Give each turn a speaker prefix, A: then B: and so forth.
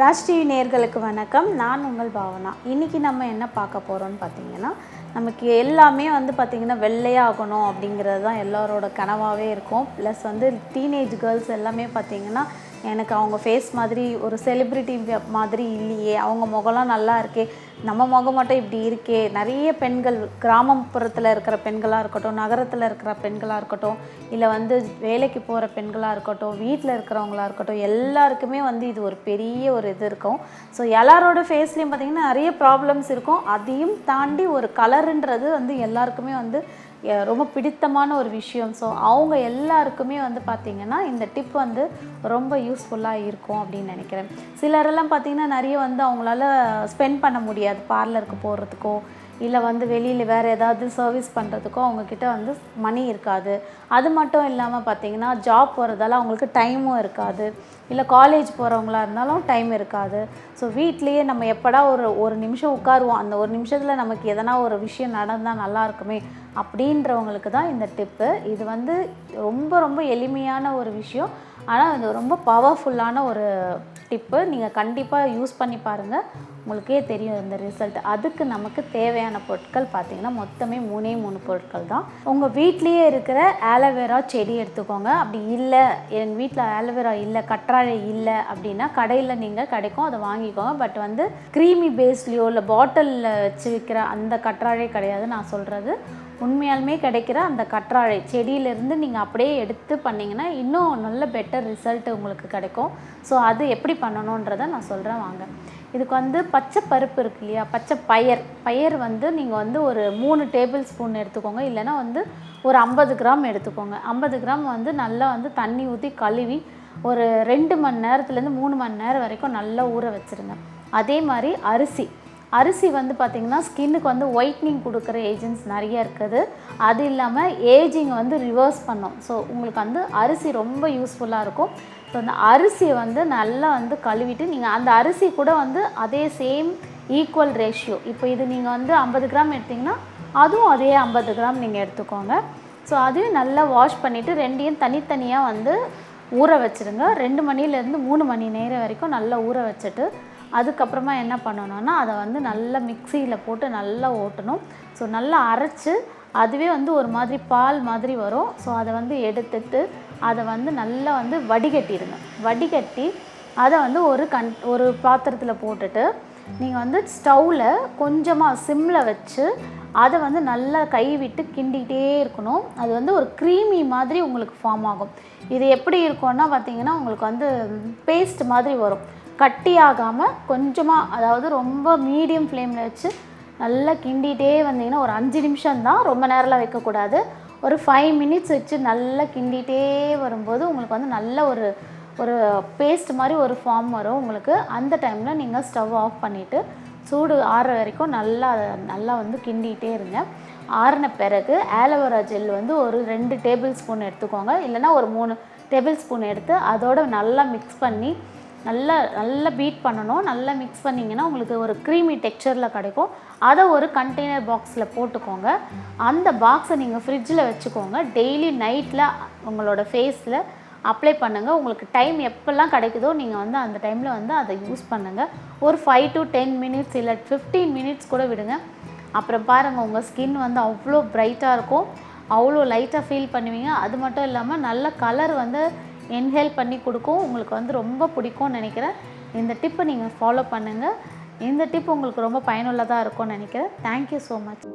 A: Raj TV நேயர்களுக்கு வணக்கம். நான் உங்கள் பாவனா. இன்றைக்கி நம்ம என்ன பார்க்க போகிறோம்னு பார்த்தீங்கன்னா, நமக்கு எல்லாமே பார்த்திங்கன்னா வெள்ளையாகணும் அப்படிங்கிறது தான் எல்லாரோட கனவாகவே இருக்கும். ப்ளஸ் டீனேஜ் கேர்ள்ஸ் எல்லாமே பார்த்திங்கன்னா, எனக்கு அவங்க ஃபேஸ் மாதிரி ஒரு செலிப்ரிட்டி மாதிரி இல்லையே, அவங்க முகம்லாம் நல்லா இருக்கே, நம்ம முகம் மட்டும் இப்படி இருக்கே. நிறைய பெண்கள் கிராமப்புறத்தில் இருக்கிற பெண்களாக இருக்கட்டும், நகரத்தில் இருக்கிற பெண்களாக இருக்கட்டும், இல்லை வேலைக்கு போகிற பெண்களாக இருக்கட்டும், வீட்டில் இருக்கிறவங்களா இருக்கட்டும், எல்லாருக்குமே இது ஒரு பெரிய ஒரு இது இருக்கும். ஸோ எல்லாரோட ஃபேஸ்லேயும் பார்த்திங்கன்னா நிறைய ப்ராப்ளம்ஸ் இருக்கும். அதையும் தாண்டி ஒரு கலருன்றது எல்லாருக்குமே ரொம்ப பிடித்தமான ஒரு விஷயம். ஸோ அவங்க எல்லாருக்குமே பார்த்திங்கன்னா இந்த டிப் ரொம்ப யூஸ்ஃபுல்லாக இருக்கும் அப்படின்னு நினைக்கிறேன். சிலரெல்லாம் பார்த்திங்கன்னா நிறைய அவங்களால ஸ்பெண்ட் பண்ண முடியாது பார்லருக்கு போகிறதுக்கோ, இல்லை வெளியில் வேறு ஏதாவது சர்வீஸ் பண்ணுறதுக்கோ அவங்கக்கிட்ட மணி இருக்காது. அது மட்டும் இல்லாமல் பார்த்திங்கன்னா ஜாப் போகிறதால அவங்களுக்கு டைமும் இருக்காது, இல்லை காலேஜ் போகிறவங்களா இருந்தாலும் டைம் இருக்காது. ஸோ வீட்லேயே நம்ம எப்படா ஒரு நிமிஷம் உட்காருவோம், அந்த ஒரு நிமிஷத்தில் நமக்கு எதனா ஒரு விஷயம் நடந்தால் நல்லா இருக்குமே அப்படின்றவங்களுக்கு தான் இந்த டிப்பு. இது ரொம்ப ரொம்ப எளிமையான ஒரு விஷயம், ஆனால் இது ரொம்ப பவர்ஃபுல்லான ஒரு டிப்பு. நீங்கள் கண்டிப்பாக யூஸ் பண்ணி பாருங்கள், உங்களுக்கே தெரியும் இந்த ரிசல்ட். அதுக்கு நமக்கு தேவையான பொருட்கள் பார்த்திங்கன்னா மொத்தமே 3 பொருட்கள் தான். உங்கள் வீட்லேயே இருக்கிற ஆலோவேரா செடி எடுத்துக்கோங்க. அப்படி இல்லை, என் வீட்டில் ஆலோவேரா இல்லை, கற்றாழை இல்லை அப்படின்னா கடையில் நீங்கள் கிடைக்கும், அதை வாங்கிக்கோங்க. பட் க்ரீமி பேஸ்லேயோ இல்லை பாட்டிலில் வச்சு விற்கிற அந்த கற்றாழை கிடையாது நான் சொல்கிறது. உண்மையாலுமே கிடைக்கிற அந்த கற்றாழை செடியிலேருந்து நீங்கள் அப்படியே எடுத்து பண்ணிங்கன்னா இன்னும் நல்ல பெட்டர் ரிசல்ட் உங்களுக்கு கிடைக்கும். ஸோ அது எப்படி பண்ணணுன்றதை நான் சொல்கிறேன் வாங்க. இதுக்கு பச்சை பருப்பு இருக்கு இல்லையா, பச்சை பயிர் நீங்கள் ஒரு 3 டேபிள் ஸ்பூன் எடுத்துக்கோங்க, இல்லைன்னா ஒரு 50 கிராம் எடுத்துக்கோங்க. 50 கிராம் நல்லா தண்ணி ஊற்றி கழுவி ஒரு 2 மணி நேரத்துலேருந்து 3 மணி நேரம் வரைக்கும் நல்லா ஊற வச்சுருங்க. அதே மாதிரி அரிசி பார்த்திங்கன்னா ஸ்கின்னுக்கு ஒயிட்னிங் கொடுக்குற ஏஜென்ட்ஸ் நிறைய இருக்குது. அது இல்லாமல் ஏஜிங் ரிவர்ஸ் பண்ணும். ஸோ உங்களுக்கு அரிசி ரொம்ப யூஸ்ஃபுல்லாக இருக்கும். ஸோ அந்த அரிசியை நல்லா கழுவிட்டு நீங்கள் அந்த அரிசி கூட அதே சேம் ஈக்குவல் ரேஷியோ, இப்போ இது நீங்கள் 50 கிராம் எடுத்திங்கன்னா அதுவும் அதே 50 கிராம் நீங்கள் எடுத்துக்கோங்க. ஸோ அதையும் நல்லா வாஷ் பண்ணிவிட்டு ரெண்டையும் தனித்தனியாக ஊற வச்சுருங்க. 2 மணிலேருந்து 3 மணி நேரம் வரைக்கும் நல்லா ஊற வச்சுட்டு அதுக்கப்புறமா என்ன பண்ணணும்னா அதை நல்லா மிக்சியில் போட்டு நல்லா ஓட்டணும். ஸோ நல்லா அரைச்சி அதுவே ஒரு மாதிரி பால் மாதிரி வரும். ஸோ அதை எடுத்துட்டு அதை நல்லா வடிகட்டிடுங்க. வடிகட்டி அதை ஒரு பாத்திரத்தில் போட்டுட்டு நீங்கள் ஸ்டவ்வில் கொஞ்சமாக சிம்மில் வச்சு அதை நல்லா கை விட்டு கிண்டிகிட்டே இருக்கணும். அது ஒரு க்ரீமி மாதிரி உங்களுக்கு ஃபார்ம் ஆகும். இது எப்படி இருக்கும்னா பார்த்திங்கன்னா உங்களுக்கு பேஸ்ட் மாதிரி வரும். கட்டியாகாமல் கொஞ்சமாக, அதாவது ரொம்ப மீடியம் ஃப்ளேமில் வச்சு நல்லா கிண்டிகிட்டே வந்தீங்கன்னா ஒரு 5 நிமிஷம் தான், ரொம்ப நேரம்லாம் வைக்கக்கூடாது. ஒரு 5 மினிட்ஸ் வச்சு நல்லா கிண்டிகிட்டே வரும்போது உங்களுக்கு நல்ல ஒரு பேஸ்ட் மாதிரி ஒரு ஃபார்ம் வரும் உங்களுக்கு. அந்த டைமில் நீங்கள் ஸ்டவ் ஆஃப் பண்ணிவிட்டு சூடு ஆறுற வரைக்கும் நல்லா கிண்டிகிட்டே இருங்க. ஆறின பிறகு ஆலோவேரா ஜெல் ஒரு 2 டேபிள் ஸ்பூன் எடுத்துக்கோங்க, இல்லைனா ஒரு 3 டேபிள் ஸ்பூன் எடுத்து அதோடு நல்லா மிக்ஸ் பண்ணி நல்லா பீட் பண்ணணும். நல்லா மிக்ஸ் பண்ணிங்கன்னா உங்களுக்கு ஒரு க்ரீமி டெக்ஸ்சரில் கிடைக்கும். அதை ஒரு கண்டெய்னர் பாக்ஸில் போட்டுக்கோங்க. அந்த பாக்ஸை நீங்கள் ஃப்ரிட்ஜில் வச்சுக்கோங்க. டெய்லி நைட்டில் உங்களோட ஃபேஸில் அப்ளை பண்ணுங்கள். உங்களுக்கு டைம் எப்போல்லாம் கிடைக்குதோ நீங்கள் அந்த டைமில் அதை யூஸ் பண்ணுங்கள். ஒரு 5 to 10 மினிட்ஸ் இல்லை 15 மினிட்ஸ் கூட விடுங்க. அப்புறம் பாருங்கள், உங்கள் ஸ்கின் அவ்வளோ ப்ரைட்டாக இருக்கும், அவ்வளோ லைட்டாக ஃபீல் பண்ணுவீங்க. அது மட்டும் இல்லாமல் நல்ல கலர் என்ஹேல் பண்ணி கொடுக்கும். உங்களுக்கு ரொம்ப பிடிக்கும்னு நினைக்கிறேன். இந்த டிப்பை நீங்கள் ஃபாலோ பண்ணுங்கள். இந்த டிப் உங்களுக்கு ரொம்ப பயனுள்ளதாக இருக்கும்னு நினைக்கிறேன். Thank you so much.